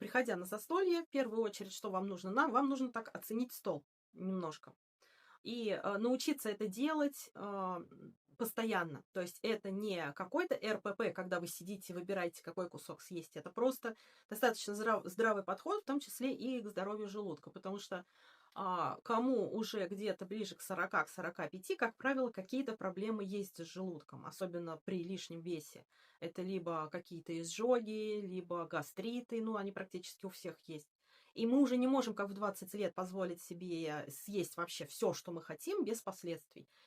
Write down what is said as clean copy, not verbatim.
приходя на застолье, в первую очередь, что вам нужно? Вам нужно так оценить стол немножко. И, научиться это делать, постоянно. То есть это не какой-то РПП, когда вы сидите, выбираете, какой кусок съесть. Это просто достаточно здравый подход, в том числе и к здоровью желудка. Потому что, кому уже где-то ближе к 40, к 45, как правило, какие-то проблемы есть с желудком, особенно при лишнем весе. Это либо какие-то изжоги, либо гастриты, ну, они практически у всех есть. И мы уже не можем, как в 20 лет, позволить себе съесть вообще все, что мы хотим, без последствий.